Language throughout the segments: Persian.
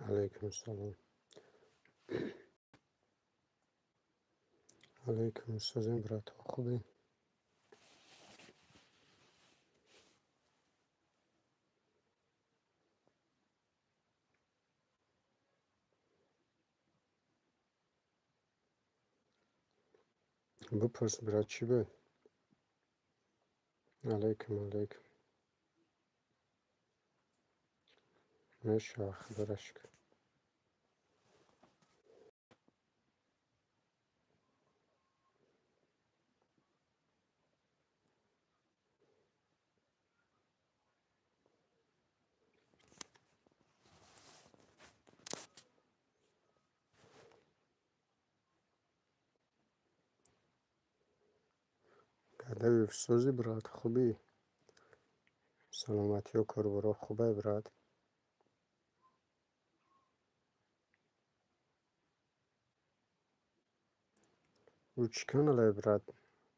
علیکم السلام. علیکم السلام برات خوبی؟ بپرس برات چی بود؟ علیکم. ماشا خبرش کن. گرده افسوزی برات خوبی؟ سلامتی و کار برا خوبه برات؟ او چکن علی برات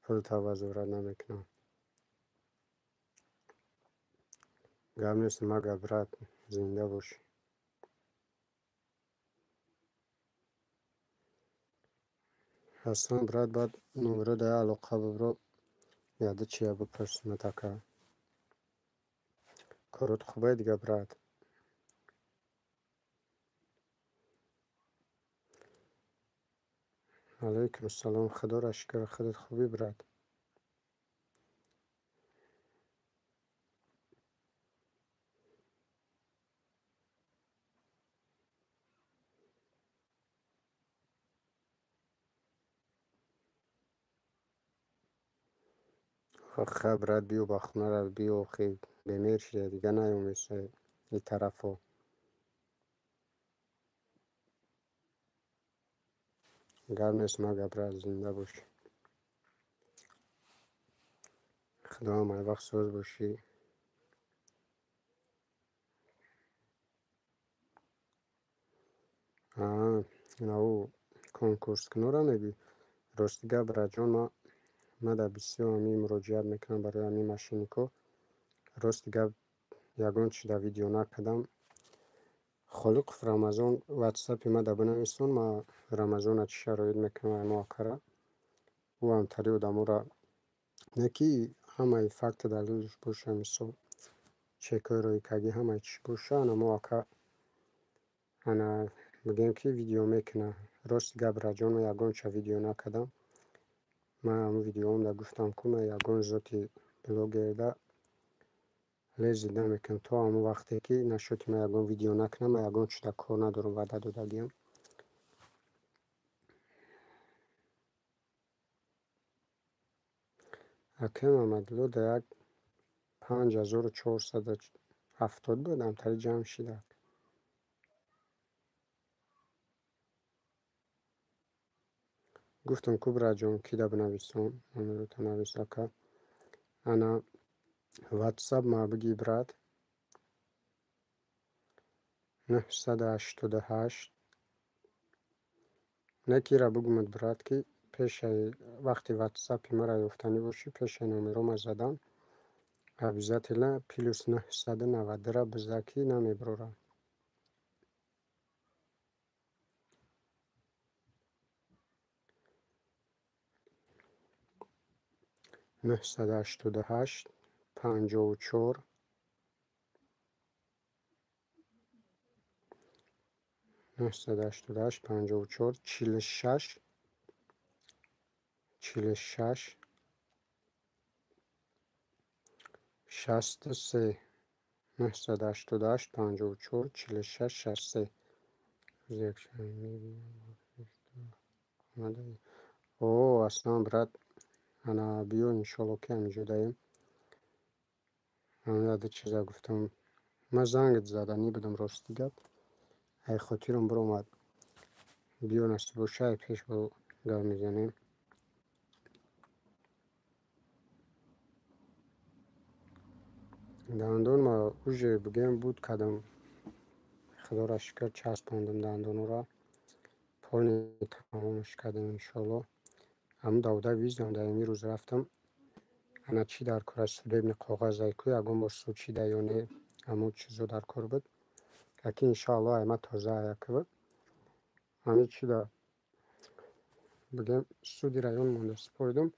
پل تواز برات نمیکنم. گم نیست مگه برات زنده باشی. اصلا برات باید نمره ده علاقه برو یاده چیه بپرس متکه. کارت خوبه دیگه برات. علیکم السلام خدا را شکر خودت خوبی برات؟ خب برات بیو با خونه را بیو خیلی بمیر شده دیگه نیومیسه این طرفو. گرم نیست مگه برات زنده باشی. خدا هم ای وقت سوز باشی. او کنکورس کنو را میگی. راستی برات جان ما در بسیار همی مراجعت میکنم برای همی ماشینیکو. راستی یگان چی در ویدیو نکدم. خالق رمضان واتساپی ما در بنویسون ما رمضان چی شرایط میکنم اما کرا او هم تری و دمورا نکی همه فکت دلیلش باشه میسو چکای روی کگی همه چی باشه اما که انا بگیم که ویدیو میکنه. راست برات جان ما یگان چه ویدیو نکدم. من همون ویدیو هم در گفتم که من یگان ذاتی بلوگر ده لیزی نمیکنم تا همون وقتی که نشد من یگان ویدیو نکنم من یگان چی در کار ندارم وعده دادگیم. حکم آمدلو در یک 5470 بودم تری جمع شده. گفتم که برات جان کی در بنویسم من رو تنویسه که انا واتساپ ما بگی برات 988 نکی را بگمت برات که پیش وقتی واتساپی مرا یافتنی باشی پیش نمره ما زدم ابزتلا پلوس 990 را بزاکی نمیبرورم. 988 54 988 54 46 46 63 988 54 46 63 اوه اصلا برات انا بیو انشالله که همینجا داریم. من یاد چیزا گفتم من زنگت زدنی بدم راستی گپ ای خاطرم برو اومد بیو نست باشه پیش برو گپ میزنیم. دندون ما اوجه بگیم بود کدم خدا را شکر چسباندم دندون را پایین تمامش کردم انشالله. هم دوده ویزم در این روز رفتم انا چی در کار است ببین کاغذ ایکو یگان با سوچی دیانه همون چیزو در کار بود اکی انشاءالله ایمه تازه ایکه بود همه چی دا بگم سودی رایون مونده سپردم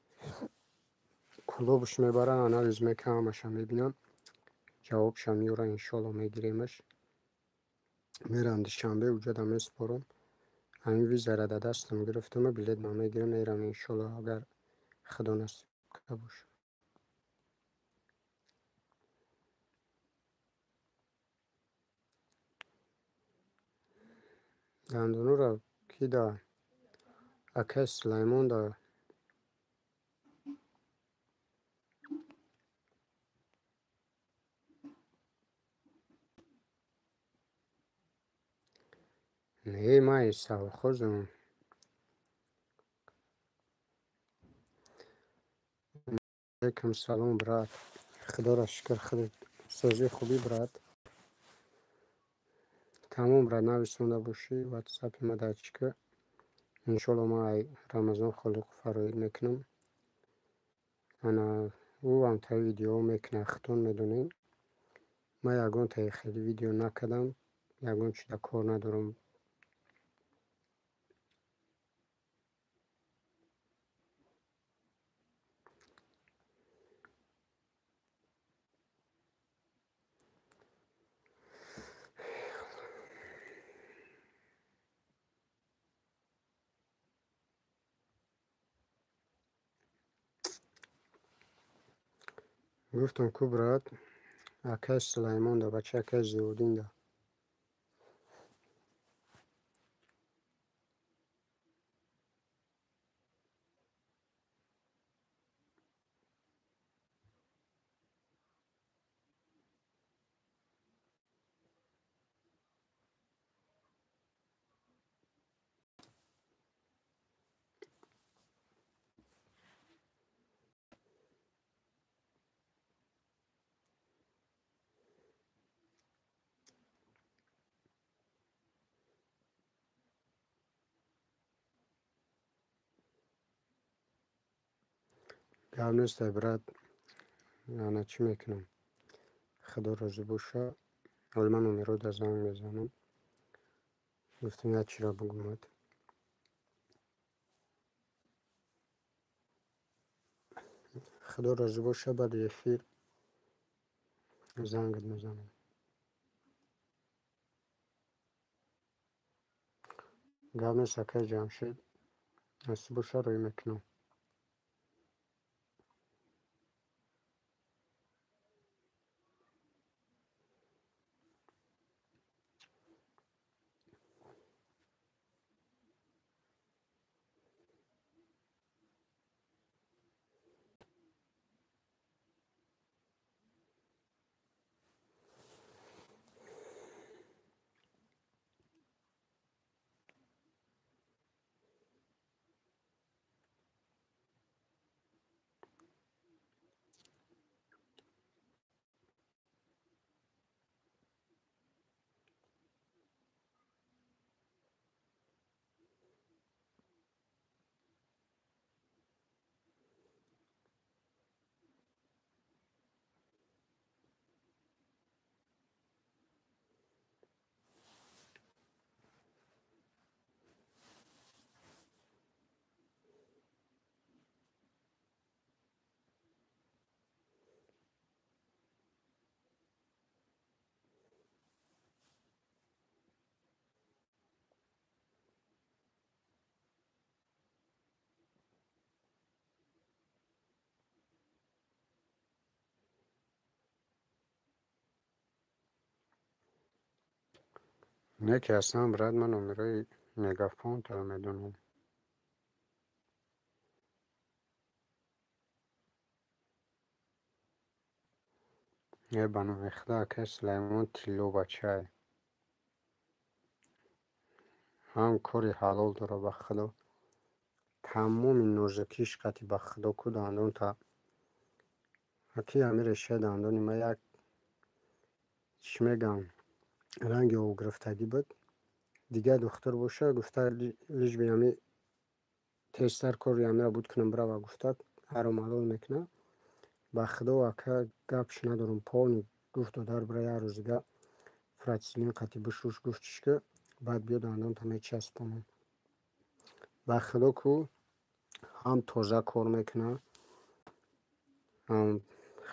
کلوبش میبرن آنالیز میکنمش میبینم جوابشم میورن انشاءالله میگیریمش میرم دوشنبه اونجا دا میسپرم همین ویزه را دستم گرفتم بلیت ما میگیرم میرم انشاءالله اگر خدا نصیب که باشه دندونو را کی دا اکه سلیمان دا نه ما ایسا خوزم علیکم سلام برات خدا را شکر خود سازی خوبی برات تمام را نویسونده باشی واتساپ ما در چکه انشالله ما ای رمضان خلق فرایید میکنم انا او هم تا ویدیو میکنه اختون میدونین ما یگان تا خیلی ویدیو نکدم یگان چی در کار ندارم گفتم کو برات اکه سلیمان دا بچه اکه زیودین دا گرم نیست برات انا چی میکنم خدا راضی باشه حالا من امیرو در زنگ میزنم گفتم یک چی را بگم خدا راضی باشه بعد یفیر زنگت میزنم گرم نیست اکه جمشید نصیب باشه روی میکنم نه که اصلا برات من امیرای مگافون تا میدونم یه بانو اخدا که سلیمان تیلو بچه هم کاری حلال داره به خدا تمام نوزکیش قطی به خدا کو دندون تا اکی امیر شه دندونی ما یک چی میگم رنگ او گرفتگی بود دیگه دختر باشه گفته لیج بیامی تیستر کاری امیر بود کنم برا و گفته حرام حلال میکنه به خدا اکه گپش ندارم پانی گفت و در برای هر روزگه فراتسیلین قطعی بشوش گفتش که بعد بیا دندان تا میچسبونم و خدا کو هم تازه کار میکنه هم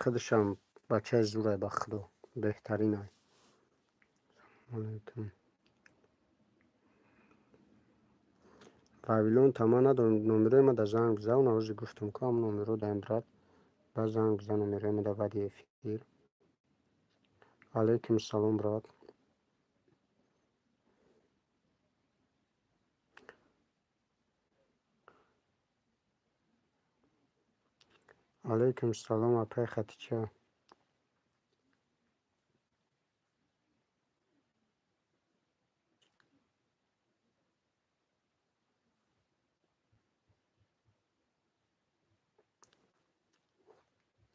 خودش هم بچه زوره به خدا بهترینه. قابلون تمام ندارم نمره ما در زنگ بزن و نوزی گفتم که هم نمره دایم برد بعد زنگ بزن نمره ما در بعد افیر. علیکم سلام برات. علیکم سلام اپای خطیچه.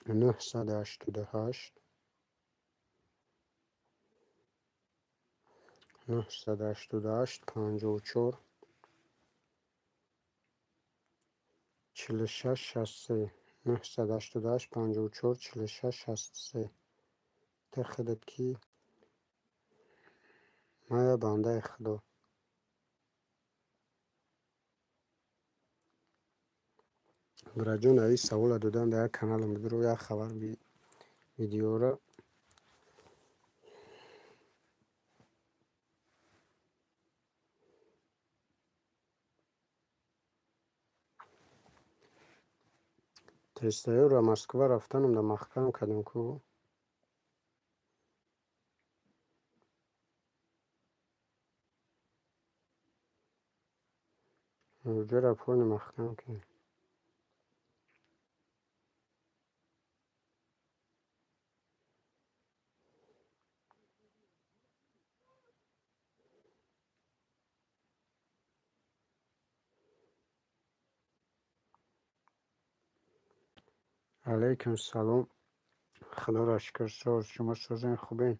نه صد هشتاد و هشت 988 54 46 63 988 54 46 63 تخدت کی مایا بنده خدا. برای ای سوال دادن در کانالم بدرو یا خبر ویدیو را تستایی را مسکو رفتنم در مخکم کردم کو اونجا را پون مخکم که علیکم سلام خدا را شکر ساز شما سازن خوبین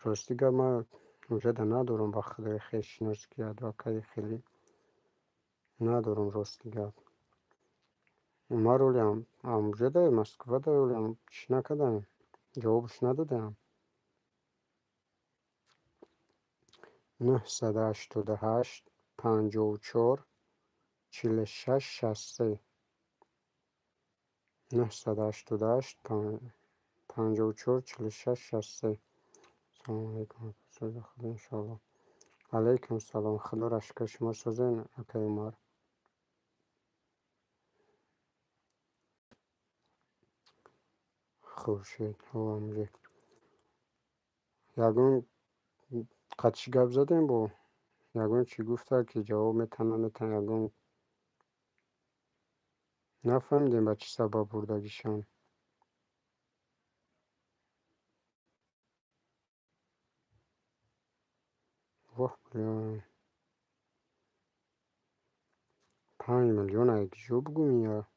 راستی که ما اونجا در ندارم با خدای خیش شناس که ادواکای خیلی ندارم راستی که ما رولی هم اونجا ده مسکو ده رولی هم چی نکدم جوابش ندادم. 988 54 46 63 988 54 46 63 سلام علیکم خدا انشاءالله. علیکم سلام خدا را شکر شما سازین اکای عمر خورشید هو همجه یگون قدشی گب زدیم با یگون چی گفته که جواب میتنه یگون نفهمیدیم با چی سبب بردگیشان. واه بلیان 5 میلیون اگه جو بگویم یا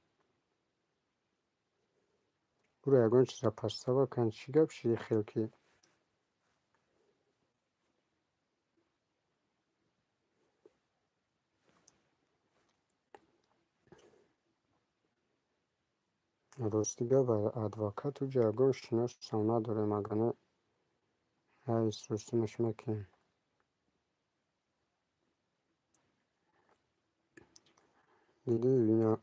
برو یگون چیزا پسته بکن چی گب شی خیلی که راستیگه و ادوکات و جرگون شناس سونا داره مگنه های سوستمش میکن دیدی اینا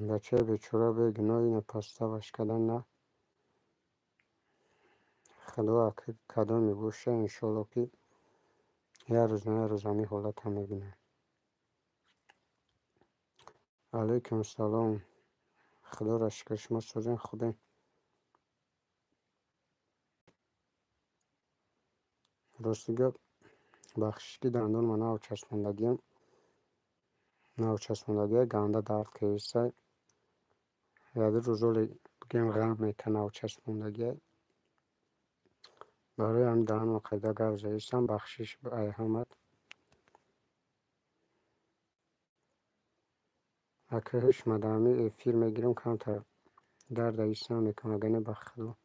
بچه بیچاره به گناه اینا پسته باش کدن نه خدا کدام میگوشه انشالله که یه روز نه یه روز همی حالت هم میبینه. علیکم سلام خدا را شکر شما سازین خوبه. راستیگه بخشی دندان من نو چسبندگی گنده درد کهیسته یادی روزولی بگیم غم میتنه و چسبندگی برای هم دهن و قیده گوزه بخشش به احمد اگه هیچ مدامی فیلم میگیرم کمتر درد ایسان میکنه گنه بخدا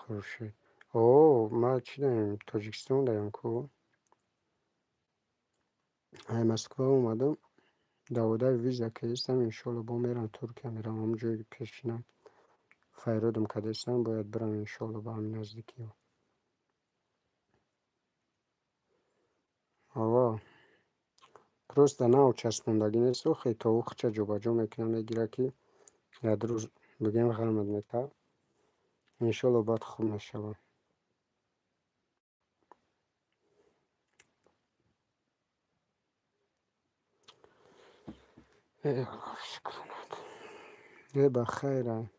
خورشید. اوه ما چی داریم تاجیکستان داریم کو های مسکو اومدم داوده ویزا که هستم انشالله با میرم ترکیه میرم همونجایی که پیشینم فیرودم که هستم باید برم انشالله با همین نزدیکی ها. آقا پروست نه چسبوندگی نیست و خیلی تا چه جا جا میکنم میگیره که یک روز بگیم غمت میته انشالله باید خوب میشه. یه بخیره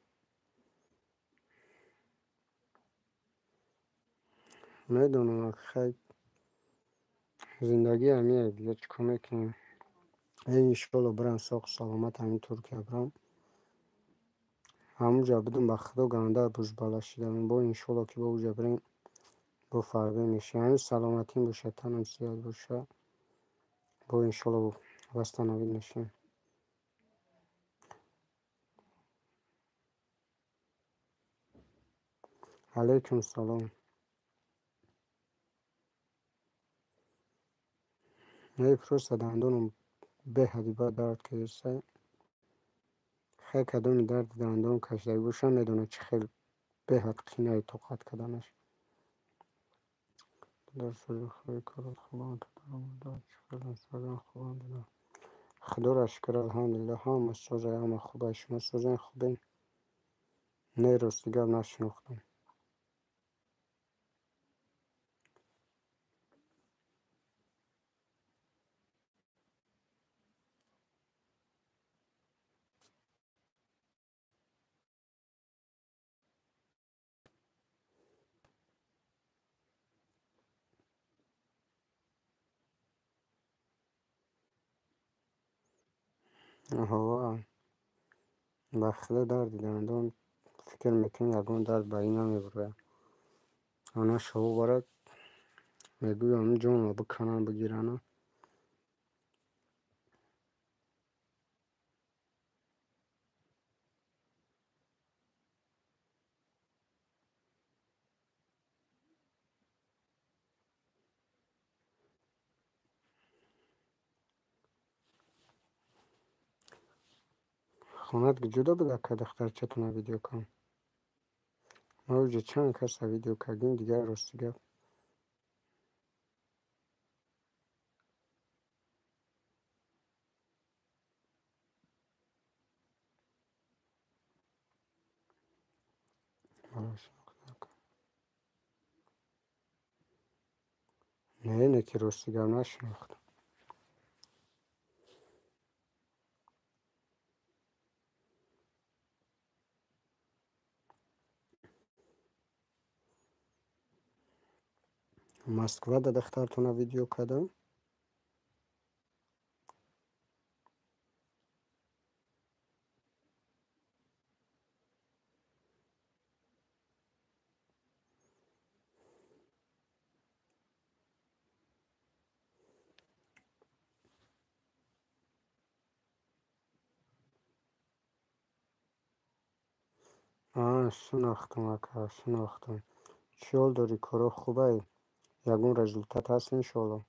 میدونم خیلی زندگی همیه دیگه چکو میکنیم انشالله برم ساق سلامت همین ترکیه برم همونجا بدون به خدا گنده بوش بالا شدم با انشالله که با اونجا بریم با فرقه میشه همین سلامتی باشه تنم زیاد باشه با انشالله واسه نوید نشیم. علیکم سلام. نه پروست دندونم به حدی با درد کشیده خیلی کدوم درد دندون کشیده باشم میدونه چه خیلی به حد قینه توقت کدنش در سوی خیلی کارات خوبان تو دارم داد شکر سازن خوبان دیدم خدا را شکر الحمدلله هم سازه همه خوبه شما سازن خوبین نه رستگار نشناختم. هوا بخله درد دندون فکر میکنی یکون درد به این نمیبره آنها شو برد میگویم جون رو بکنن بگیرن خونت که جدا بده که دختر چتونه ویدیو کن ما اوجه چند کس ویدیو کردیم دیگر رستگار براش نه اینه که رستگار نشناختم. مسکوه ده دخترتونه ویدیو کردم شناختم اکا شناختم شال داری کارا خوبه یکون رزultat هست انشالله.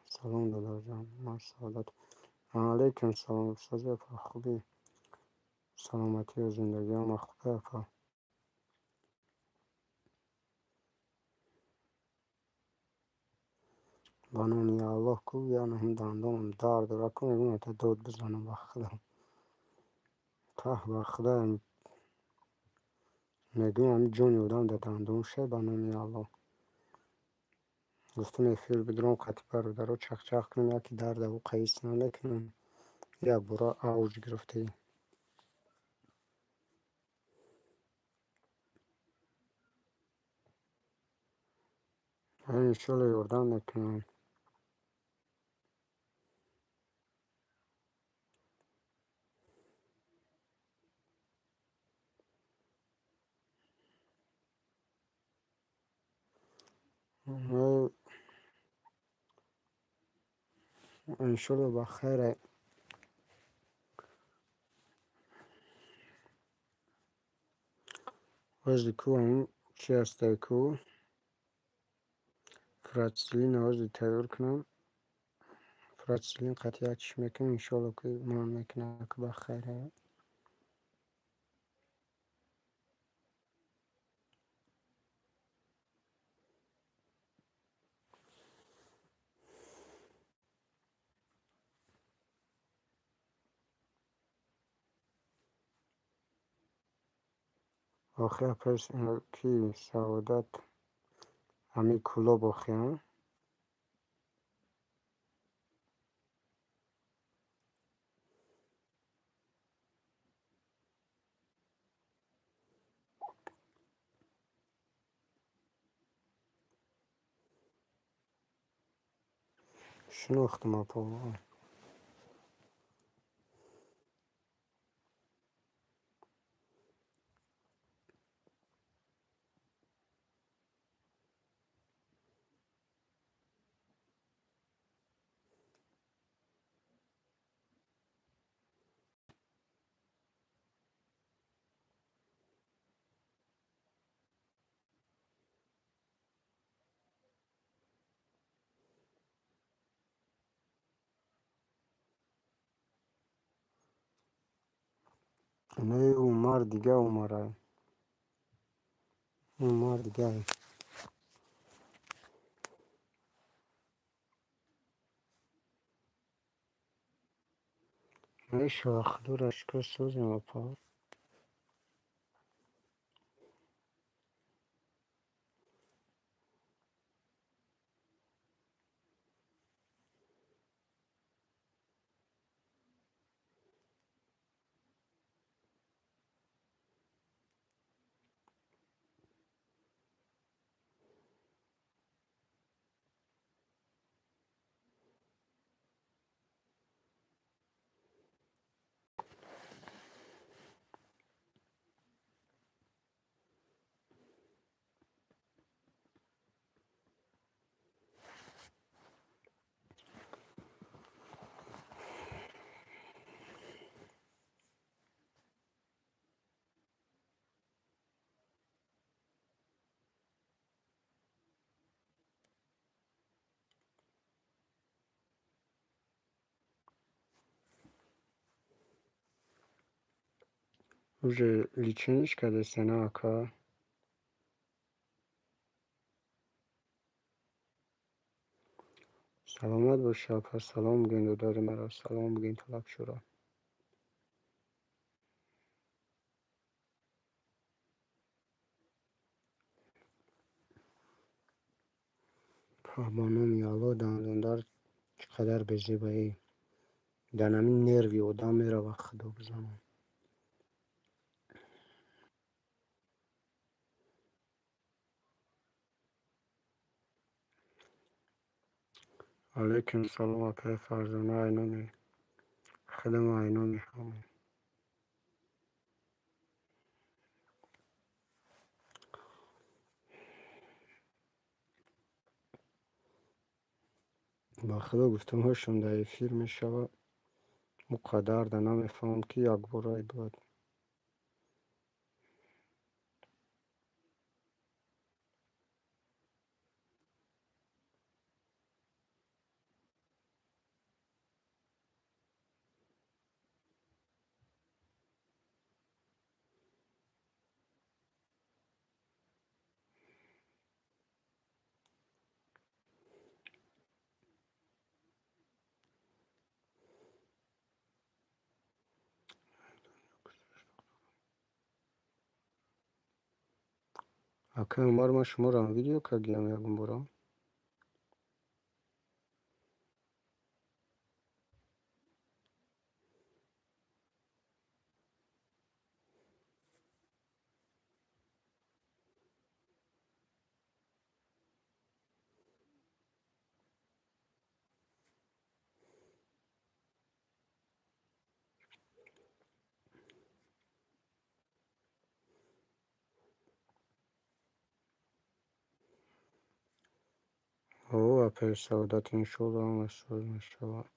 سلام دادر جان ما سعادت علیکم سلام استاد اکا خوبی سلامتی و زندگی هم خوبه اکا بانون یا الله کو یا هم دندانم درد رکن میگونه تا دود بزنم بخدا ته بخدا میگویم جونی بودم ده دندون شه بانون یا الله گفتم ایفیل بدرم قطع برادر چخ چخ کنم یکی درد او قیس نکنم یک برا اوج گرفته انشالله یردم میکنم. انشالله بخیره وزی کو هم چی هسته کو فراتسیلین آواز تیار کنم. فراتسیلین قطعیتش میکنم انشالله که ما میکنه که بخیره. آخر پس کی سعادت همی کلا بخیم. شناختم اپا نه اومار دیگه اوماره. اومار دیگه نه شاخ دورش که سوزیم اپا. Уже личиночка десена ака. سلامت باشه اپا. سلام بگین دودار مرا. سلام بگین طلب شورا. با نام یالا دنداندار چقدر به زیبایی در همین نروی آدم میره و خدا بزنم. علیکم سلام اپا فرزانه اینامی. خدمه اینامی همون. با خدا گفتم هاشم در افیر میشود. مقدر در نمیفهم که یک برای بود. اکا امار ما شما را ویدیو که گیم یکم برام. او اپا سعادت انشالله هم مسئول میشود.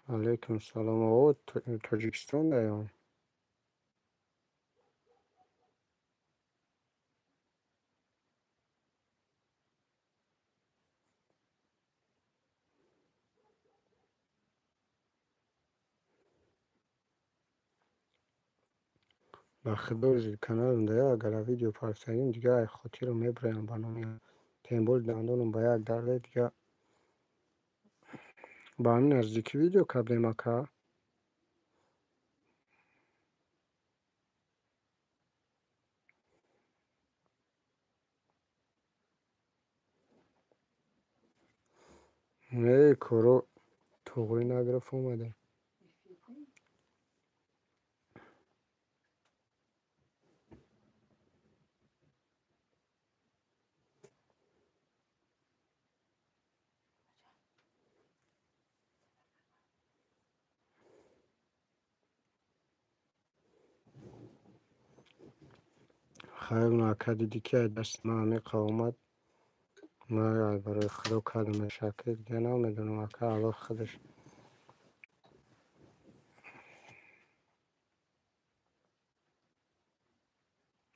علیکم سلام آقا. تاجیکستان یا بخدوزی کانال ده اگر ویدیو پارساییم دیگه خاطی رو میبرم بانم تنبول دندونم با یک درده دیگه با همین نزدیکی ویدیو کبلی مکه ای کرو توقعی نگرف اومده خیلی نکه دیدی که دست من همی قومت ما برای خدا کدوم شکل دیگه نمیدونم اکه الله خودش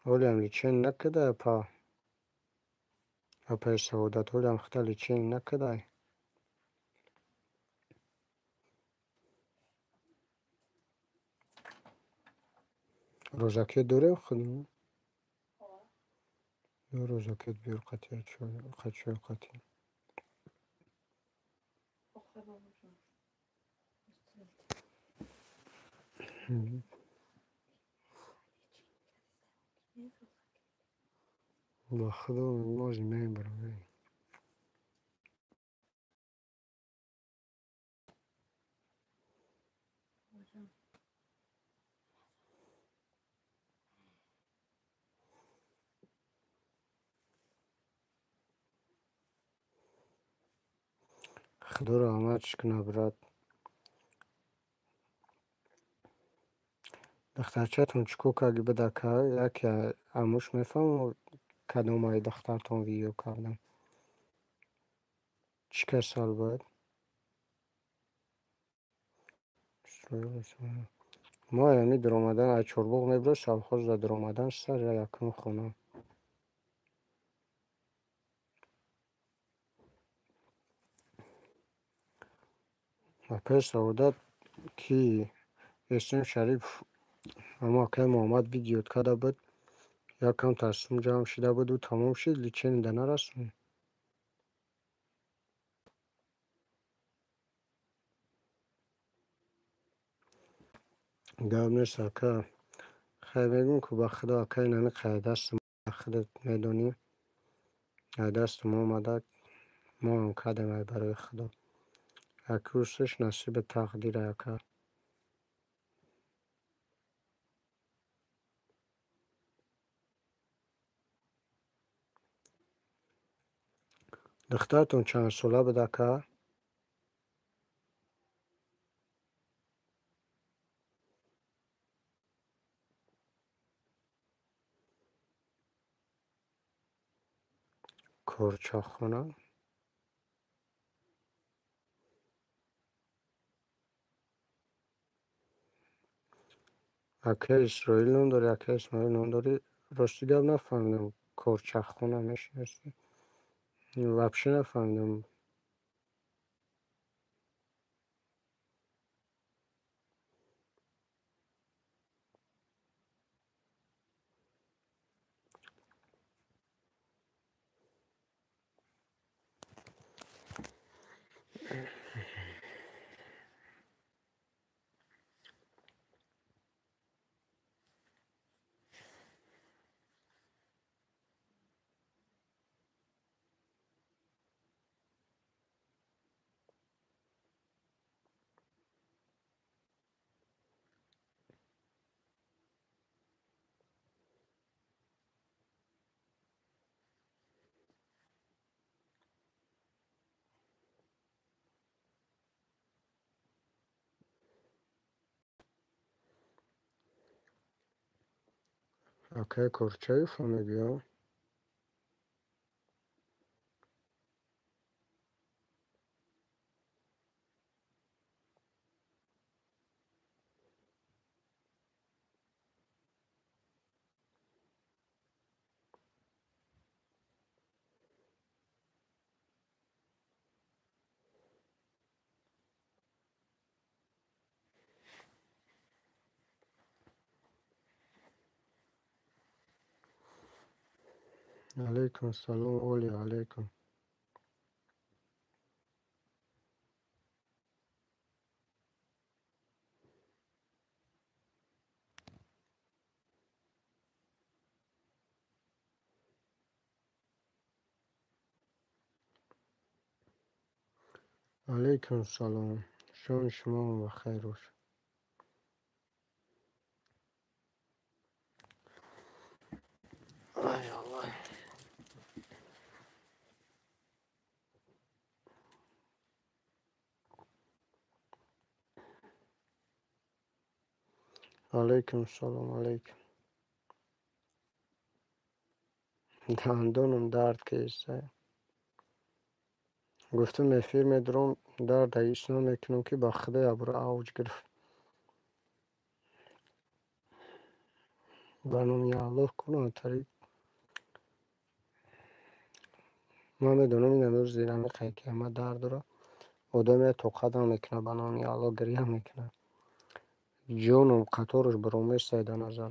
ولی هم لیچین نکده پا سعودت ولی هم خدا لیچین نکده روزاکی دوره خودم دو روزاکی بیار قطعه قطعه با خدا موزی نمیبرم خدا رحمتش کنه برات دخترچه‌تون چیکو که اگه بده که یکی اموش میفهم کدوم های دخترتون ویدیو کردم چی که سال باید ما یعنی در آمدن از چربوغ میبره سالخوز در آمدن سر یکم خونه و پس سعودت کی اسم شریف اما که محمد ویدیو کرده بود یکم تصمیم جمع شده بود و تمام شد لیچین ده نرسون گرم نیست که خیلی میگم که با خدا که اینمی که دست ما خودت میدونی دست ما آمده ما هم کردیم برای خدا یک روزش نصیب تقدیر که دخترتون چند ساله بده که کرچا خونه اکه اسرائیل نام داری اکه اسماعیل نام داری راستی گم نفهمیدم کرچا خونه میشه وپشه نفهمیدم اکه کرچایی فهمیدی ها علیکم سلام اولی علیکم. علیکم سلام. شام شما بخیر باشه. ای الله. علیکم سلام علیکم. دندانم درد کشیده. گفتم افیر میدارم درد ایش نمیکنم که با خدا ابرو اوج گرفت. برنامه الله کنم طریق ما میدونم این امروز زیرمی که ما درد داره آدم توقت هم میکنه برنامه الله گریه میکنه جانم قطارش برومه سیده نظر.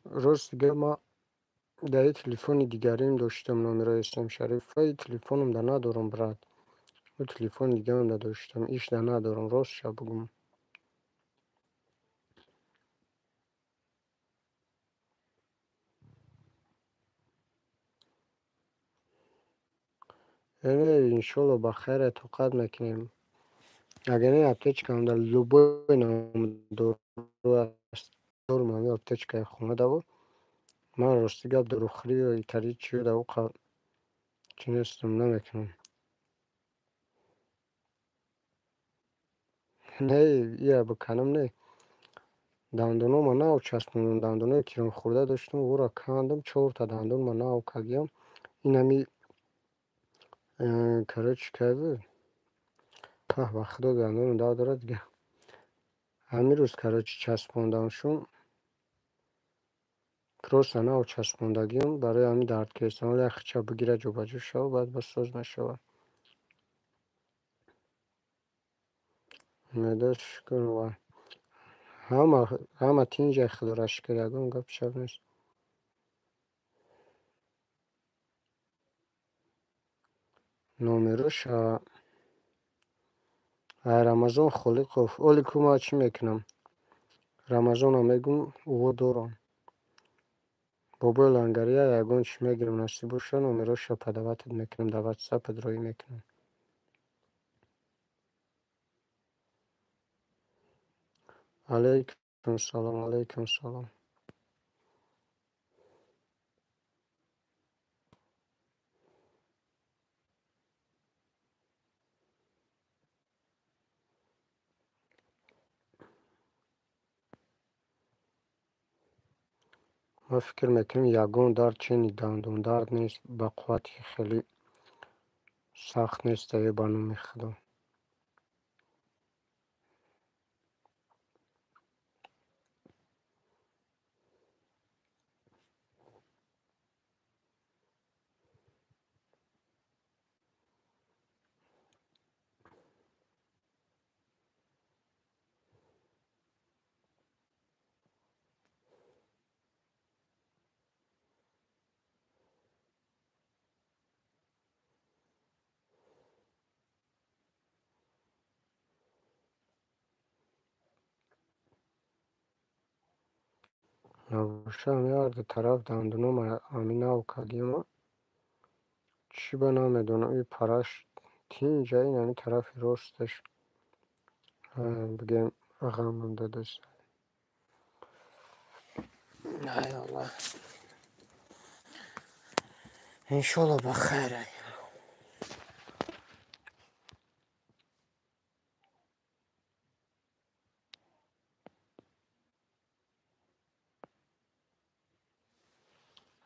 روز دیگه ما در تلفن دیگریم داشتم نامرای اسلام شریف و تلفنم در ندارم برد و تلفن دیگه هم در داشتم ایش در ندارم راست شب بگم. یعنی انشالله بخیر توقت میکنیم اگر این اپتیچ هم در لوبای نام دارو است دارم همه اپتیچ که خونه دارو من راستی گب در اخری و ایتری چیو در اوقا چنستم نمیکنم. نه یه بکنم نه دندانو ما ناو چسبوندم دندانو کرم خورده داشتم او را کندم 4 تا دندان ما ناو کگیم این همی کرچ کرده په بخدا دندان داره دیگه همین روز کرچ چسبوندمشون کروس ناو چسبوندگیم برای همین درد کشیدن ولی اخچه بگیره جو بجو شو بعد بس سوز نشود میداش شکر و همه تینجا خدارش کردگم گپ شب نیست. نومروش رمضان خلیقوف اولی که ما چی میکنم رمضان هم میگم او دارم بابا لنگریه یگان چی میگیرم نصیب باشه نومروش پدواتت میکنم در واتساپ دروی میکنم. علیکم سلام علیکم سلام. ما فکر میکنم یگان درد چنی دندون درد نیست با قوتی خیلی سخت نیست یه برنامه خدا. نباشه هم یار در طرف دندونم همین او کگیم چی به نمیدونم این پرش تین جایی یعنی طرف راستش بگیم غمم دادش. نه الله انشالله بخیره.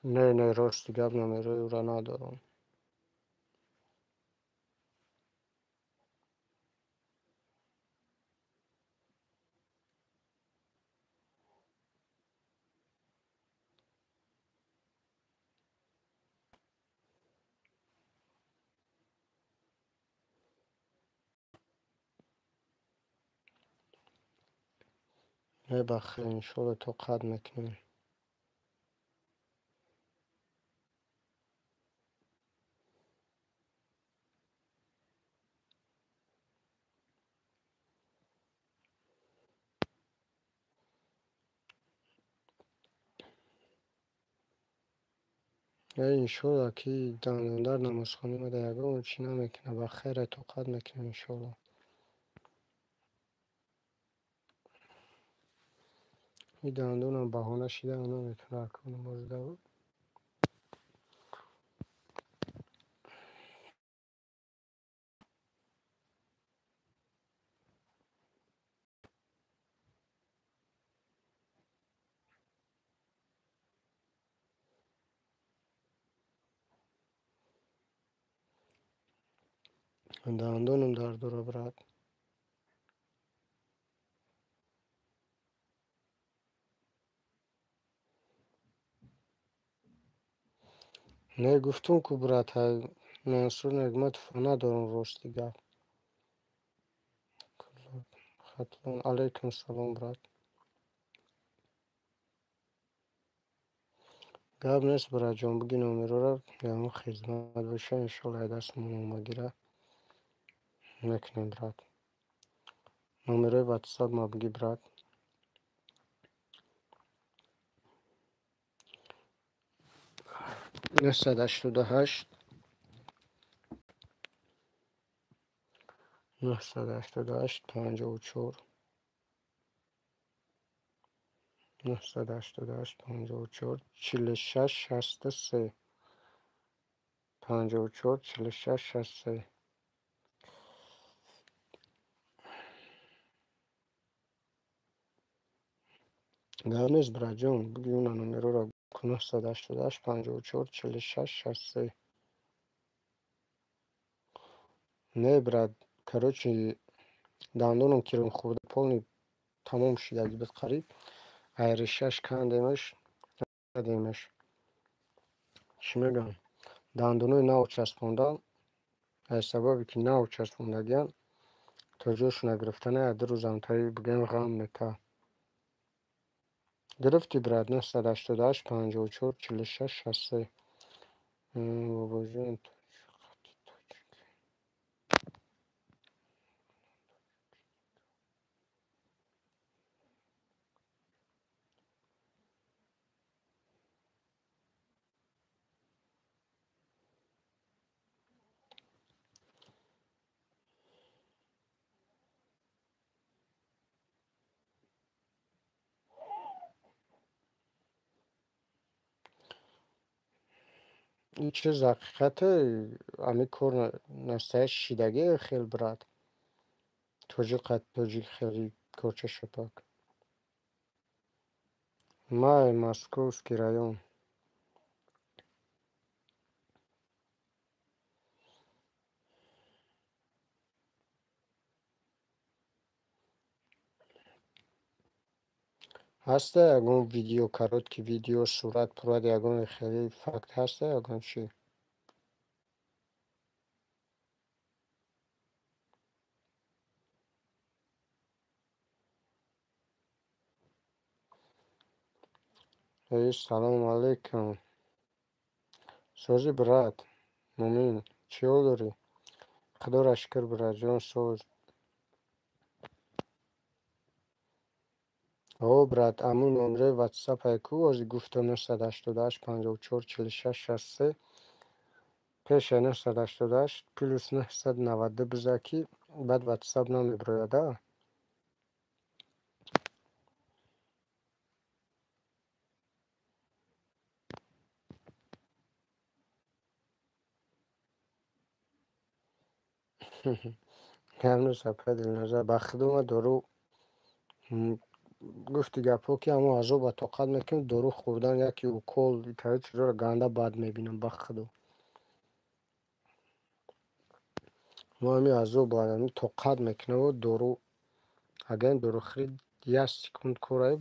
نه نه راستی گب نمیره او را ندارم. بخیر انشالله تو قد میکنیم. انشالله که دنداندار نمازخانه ما در یگان چی نمیکنه بخیر تو قد میکنیم انشالله. این دندون هم بهانه شده و نمیتونه کنه مزده. دندونم درد رو برد. نه گفتم که برد های منصور نگمت فانه دارم راستی گفت. خطلون علیکم سلام برد. گفت نیست برد جان بگی نومرو را یا همون خدمت بشه انشالله دستمون اومگیره میکنیم برد. نومروی واتساپ ما بگی برد. 988 988 54 988 54 46 63 54 46 63. گرم نیست برای جون بگی اون نومرو را 988 54 46 63. نه برد کروچی دندونم کرم خورده پولنی تمام شد اگه بس قریب ایرشش کندیمش دادیمش چی میگم دندونوی نو چسبوندم از سببی که نو چسبوندگیم تا جوش نگرفتنه در روزم تایی بگیم غم میکه گرفتی برد 988 54 46 63. بابا جون این چیز حقیقته امی کور نستای شیدگی خیلی برد توجی خیلی کورچه شپک ما مسکوسکی رایون هسته اگون ویدیو کرد که ویدیو صورت پرد اگون خیلی فکت هسته اگون چی ای سلام علیکم سوزی برد مومین چی داری خدا را شکر برد جان سوز او برد امون نمره واتساپ ایکو از گفته 988 54 46 63 پیش 988 پلوس 990 بزاکی بعد واتساپ نمی برایده هنوز سپه دل نزه بخدوم درو گفتی گپو که اما ازو با طاقت میکنم درو خوردن یکی اوکول ایتایی چیزا رو گنده بد میبینم بخدو ما همی ازو با همی طاقت میکنم و درو اگه این درو خرید یه سکوند کورای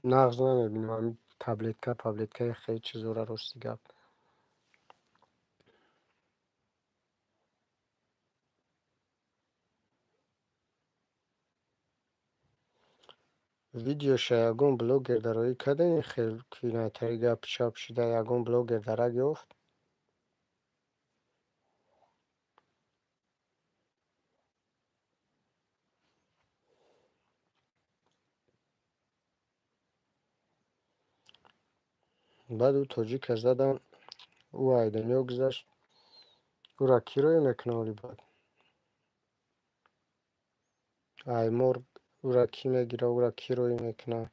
نغز نمیبینم همی پبلیتکه خیلی چیزا رو راستی گپ ویدیوش یگون بلوگر درایی کردن خیلی کنه تری گپ چاپ شده یگون بلوگر درک یافت. بعد او تاجیک زدن او ایدنیا گذشت او را کی روی میکنه ولی بعد ای مرگ او را کی میگیره او را کی روی میکنه.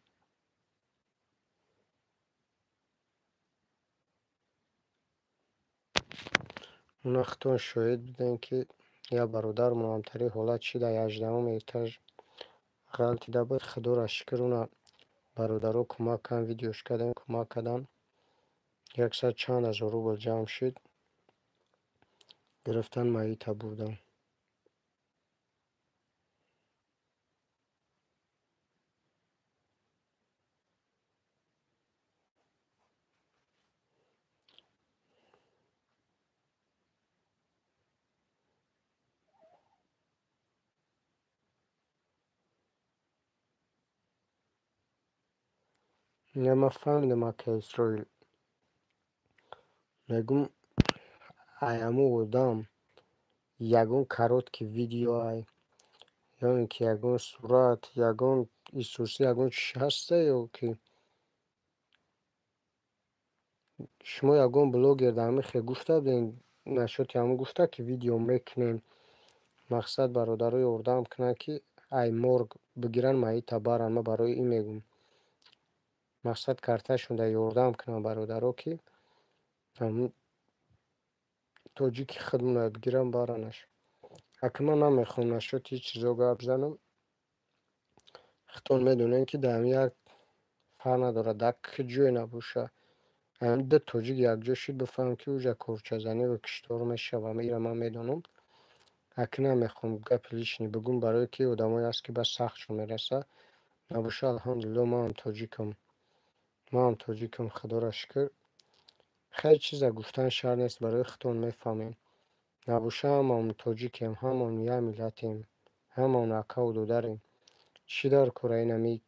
اون اختون شاید بودن که یا برادر مهمتری حالت شده 18 ایتاژ غلطی ده بود خدا را شکر اونا برادرها کمک کن ویدیوش کردن کمک کردن 100 چند هزار روبل جمع شد گرفتن ماییتا بودن. یا من فهمیدم که اسرائیل میگم ایامو آدم یگون کارت که ویدیو های یا اینکه یگون صورت یگون ایسوسی یگون چی هسته یا که شما یگون بلوگر دمی خیلی گفته بودین نشد همون گفته که ویدیو میکنین مقصد برادرای اردم کنه که ای مرگ بگیرن ماییتا برن. ما برای این میگم مقصد کارتشون در یوردم کنم برادرها که همون توجیکی خودمون بگیرم برنش. اگه من نمیخوام نشد هیچ چیزا گپ بزنم خطون میدونین که دمی یک فر نداره دک جوی نبوشه هم ده توجیک یک جا شد بفهم که اوجا کورچه زنی و کشتار میشه و میره من میدونم. اگه نمیخوام گپ لیشنی بگم برای که آدمایی هست که بس سختشون میرسه نبوشه الحمدلله ما هم توجیکم خدا را شکر خیلی چیزا گفتن شر نیست برای خطون میفهمیم نبوشه هم توجیکیم همون یه ملتیم همون اکا و دودریم چی دار کره اینمی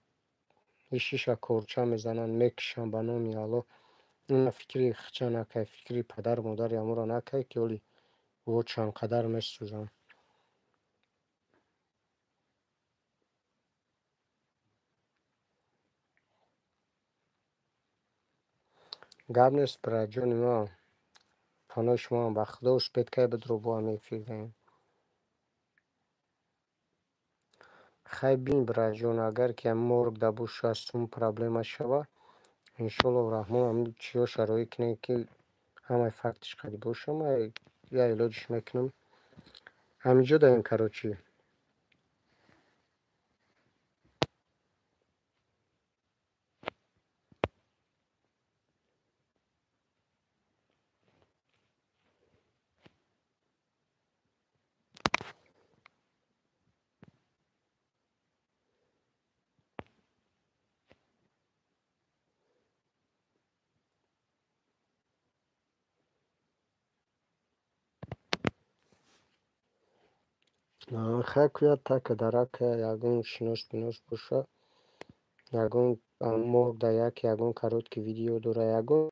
ایشیشا کورچه میزنن میکشن به نامی الله این فکری خچه نکه فکری پدر مادر یامو را نکه که ولی او چند قدر میسوزن. گب نیست برای جون ما پانوی شما هم بخدا و سپید که بدرو با میفیدیم خیلی بین برای جون اگر که مرگ دبوش هستون پرابلم شوه انشالله و رحمان هم چیو شرایی کنه که همه فکتش قدی باشم یا علاجش میکنم همینجا در این کراچی. خیلی کوید تا که درک یگون شناس بیناس باشه یگون مرگ در یگون کارت که ویدیو دوره یگون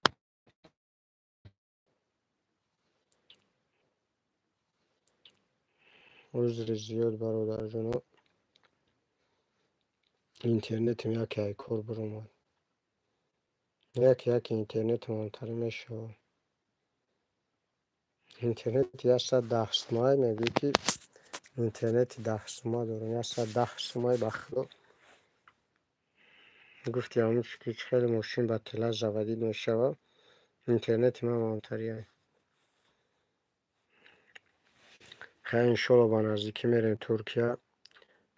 عذر زیاد برادر جانو اینترنت یکی کار برامد یک اینترنت مهمتر میشه اینترنت 110 سمای میگه که اینترنت 10 سما دارم 110 سمای بخدا گفتی همونش که خیلی ماشین با تله زودید میشه اینترنت من مهمتریه. خیلی انشالله با نزدیکی میریم ترکیه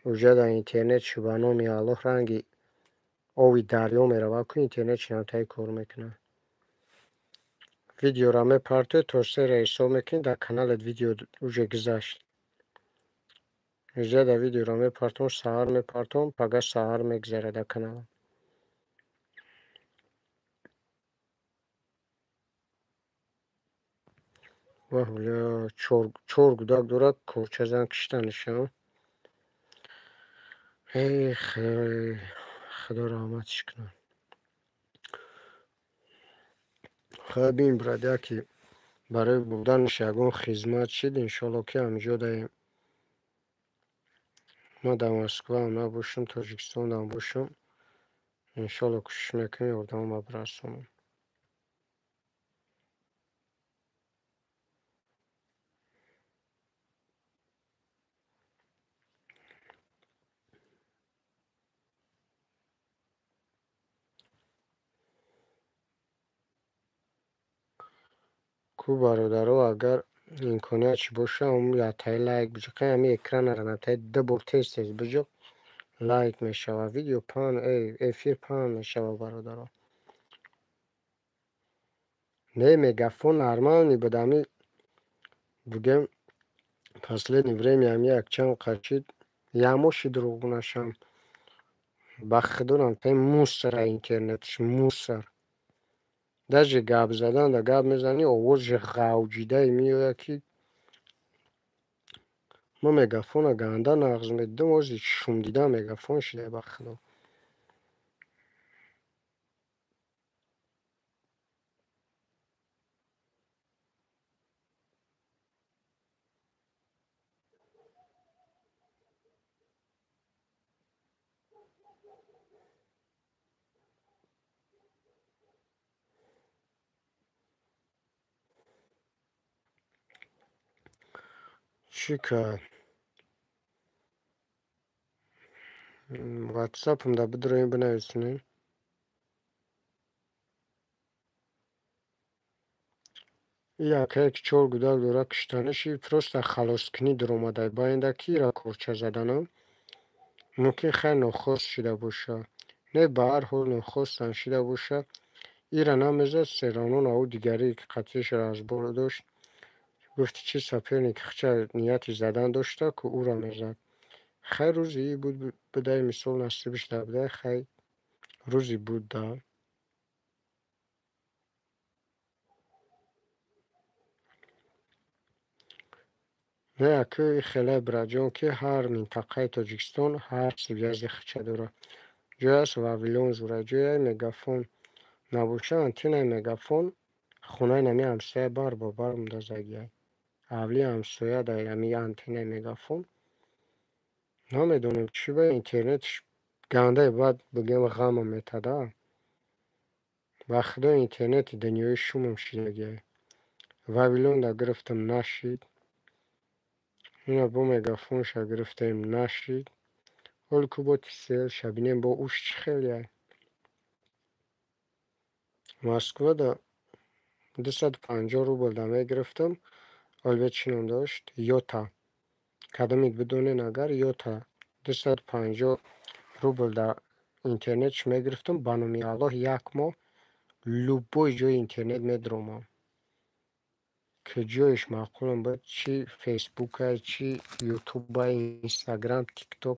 اوجه در اینترنت شو به نامی الله رنگی آوی دریا میره و که اینترنت شنمتایی کار میکنه ویدیو را میپرته تا سه ایسا میکنی در کانالت ویدیو اوجه گذشت اوجه در ویدیو را میپرتم سهر میپرتم پگه سهر میگذره در کانال و حالا چور گداک دارد کوچه زن کشتنشه. ای خیلی خدا رحمتش کنه. خب این براده که برای بودنش یگان خدمت شد، انشالله که همجا داریم. ما در مسکو هم نباشم، تاجیکستان هم باشم، انشالله کشش میکنیم یاردم ما برسونم. کو برادرها اگر امکانیتش باشه اون یا تای لایک بجا که همین اکران را نتای دبور تیز بجا لایک میشه و ویدیو پان افیر پان میشه و برادرها نه مگافون نرمال بدمی بگم последнее время я акчан қачид ямоши дурӯғ бахудонам тай мусора интернетш мусор даже гап задан да гап мезани овози ғавҷидаи меояд ки ма мегафона ганда нағз медидам ози шум дида мегафон шида бахудо. چی کرد ватсапам да бидроим бинависонем. Якае ки 4 гудак дора киштаниши просто халоскунӣ дуромадай ба оянда кира корча заданам мумкин хай нохост шида боша, не ба ҳар ҳол нохостам шида боша. ира намезад серанон ау дигаре ки қатъишро аз бор дошт гуфти чи соперник хча нияти задан дошта ку ура мезад. хай рӯзи и буд бидай мисол насибиш набудай хай рӯзи буд да. نه اکو خیلی براجان که هر منطقه تاجیکستان هر سویازی خچه داره. جای است واویلون زوره جای مگافون نبوشه انتینای مگافون خونه نمی همسایه بار با بار مدازگیه. اولی همسایه در یمی انتینای مگافون نمیدونم چی به اینترنتش گنده باید بگم غمم میتده. وقتا اینترنت دنیای شومم شیدگیه. واویلون دا گرفتم نشید. اینا با مگافونش گرفتیم نشید. حال که با تیسل شبینیم با اوش خیلی مسکو دا 250 روبل دمه گرفتم. البته چینم داشت یوتا کدامید بدونه نگر یوتا 250 روبل دا اینترنتش میگرفتم بانومی الله یک ماه لوبوی جای اینترنت میدرومم که جایش معقولم بود چی فیسبوک های چی یوتیوب های اینستاگرام تیک توک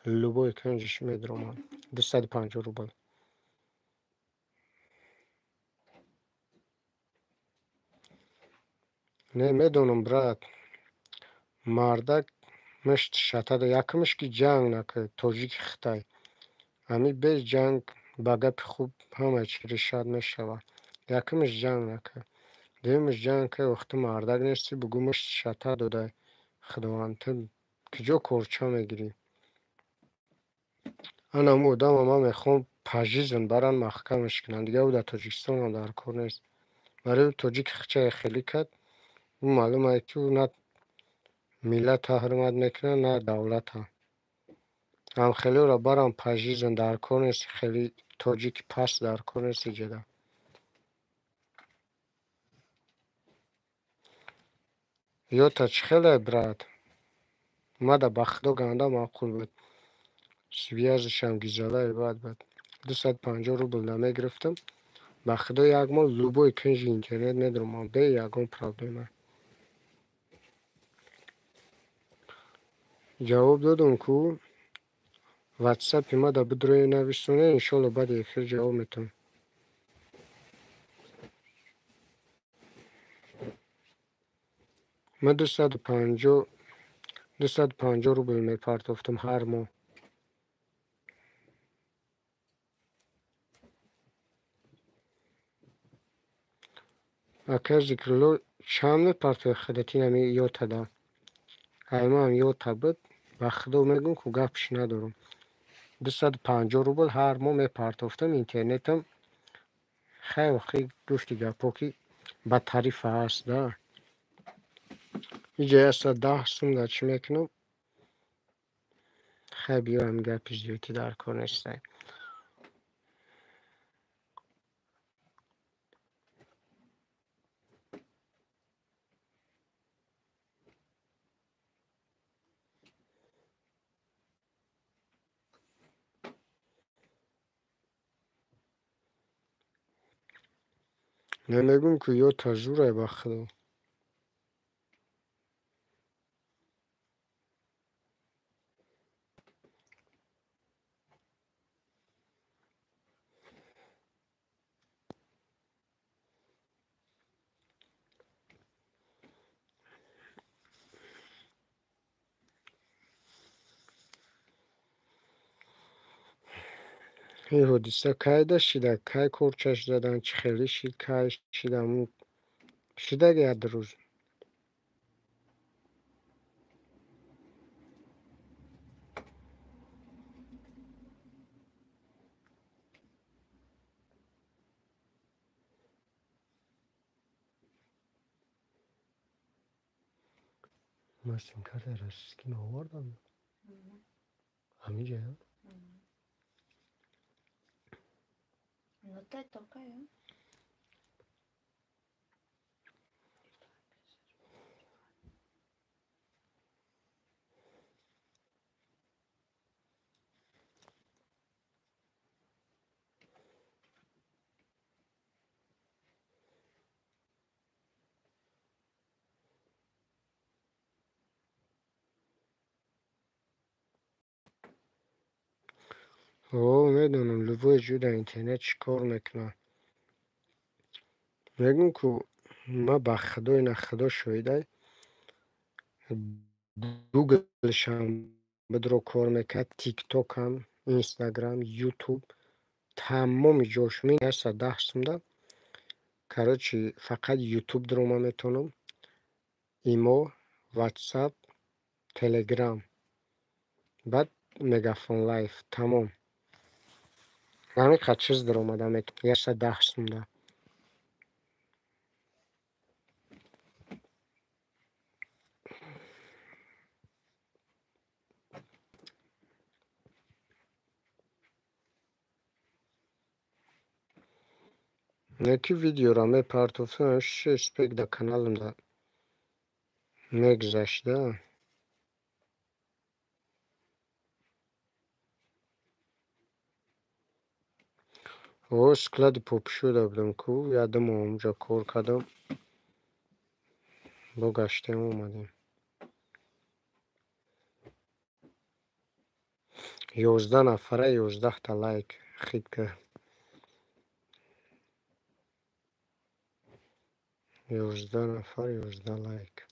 لوبوی کنجش میدرومم 250 روبل. نه میدونم برات مردک مشت شتاد یکمش که جنگ نکرد تاجیک خطای همی به جنگ بگپ خوب همه چی رشاد میشود یکمش جنگ نکرد دیمش جنگ که وقتی مردک نیستی بگو مشت شتاد داده خداوند کجا کورچا میگیری. انا مودم ما میخوام پاجیزن بران محکمش کنن دیگه او در تاجیکستان هم در کار نیست برای تاجیک خچه خیلی کرد اون معلومه که او نه ملت ها حرمت میکنه نه دولت ها هم خیلی را برام پاجیزن در کار نیست خیلی تاجیک پس در کار نیست جدا. یا تا چه خیلی براد ما دا بخدا گنده معقول بود سویازش هم گیزاله باید بود 250 روبل نمی گرفتم بخدا یک ماه لوبوی کنج اینترنت میدرم به یکم پرابلمه. جواب دادم که واتساپ ما دا بدروی نویسونه انشالله بعد اخیر جواب میتونم. من 250 روبل میپرداختم هر ماه اکه ذکرلو شام پرتو خدتی نمی یوتا دا ایما هم یوتا بود و خدا میگم که گپش ندارم 250 روبل هر ماه میپرداختم اینترنتم خیلی گفتی گپا که با تعریف هست دا اینجا هست 10 سوم دا چی میکنم خیلی بیا هم گپی زیوتی در کار نیسته نمیگم که یوتا زوره با خدا این حدیثه که داشتیده که کورچش دادن چه خیلی شید که شیدم شیده گرد روز ماشین کرده رسکی آوردم همینجا No te toca, ¿eh? اوه میدونم لوو جو در اینترنت چی کار میکنه میگم که ما به خدا این خدا شویده گوگلش هم بدرو کار میکرد تیک توک هم اینستاگرام یوتیوب تمام جاش می هست 10 سومده کراچی فقط یوتیوب درو ما میتونم ایمو واتساپ تلگرام بعد مگافون لایف تمام همین قد چیز در اومده میتونم یه 10 سومده یکی ویدیو را میپرداختم اسپیک در کانالم دا میگذشته او سکلد پاپ شده بودم که یادم اونجا کار کردم با گشتیم اومدیم 11 نفره 11 تا لایک خید که 11 نفر 11 لایک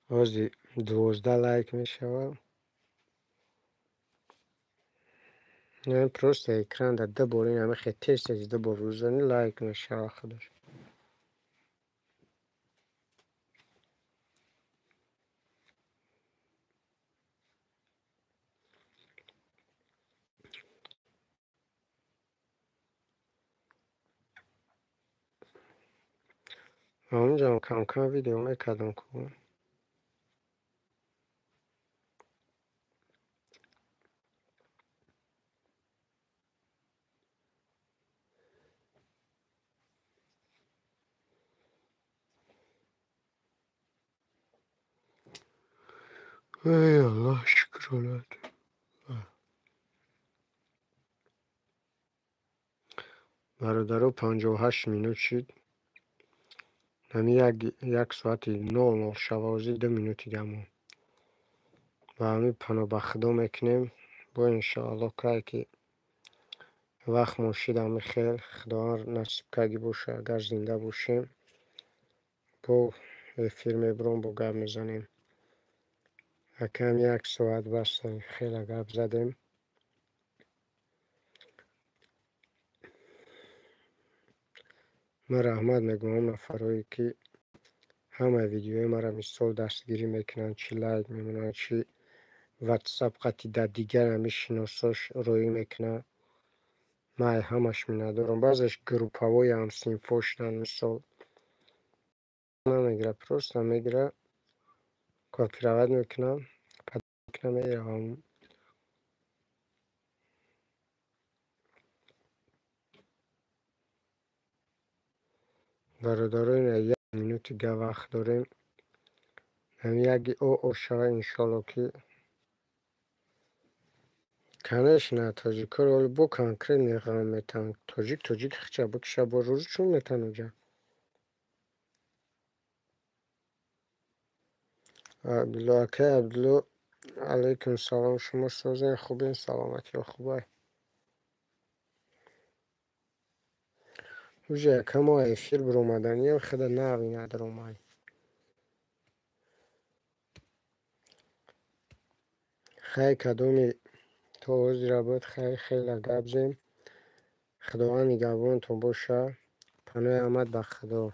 بازی 12 لایک میشود نه پروست اکران در ده بار این همه خیلی تیست از ده بار روزانی لایک میشه خودش اونجا کم کم ویدیو میکردم که ای الله شکر الهی برادرو 58 مینوت شد همی یک ساعتی 00 شوازی 2 مینوتی دمون و همی پناه بخدا میکنیم با انشاءالله که وقت ماشید همی خیر خدا نصیب کردی باشه اگر زنده باشیم با افیر میبرم با گپ میزنیم یکم یک ساعت بس خیلی گپ زدیم من رحمت میگم اون نفرایی که همه ویدیوی مرا مثال دستگیری میکنن، چی لایک میمونن، چی واتساپ قطعی در دیگر همی شناساش روی میکنن. من همش می ندارم. بعضش گروپ هوای هم سینفو شدن، مثال نمیگیره، پروست نمیگیره، کافی روید میکنم پد میکنم میگیره هم. برادرین یک مینوت دیگه وقت داریم. هم یکی او شای انشالله که کنش نه تاجیک رو بو کنکری نیغم میتن. تاجیک خچه بکشه با روز چون میتن اونجا. عبدالله اکه عبدالله علیکم سلام. شما سازین خوبین؟ سلامتی و خوبه. اوجه کم های فیل بر اومدنی و خدا نوی ندار اومد. خیلی کدومی توضیح را بود. خیلی گب زیم. خداوند نگهبانتون باشه. پناه آمد به خدا.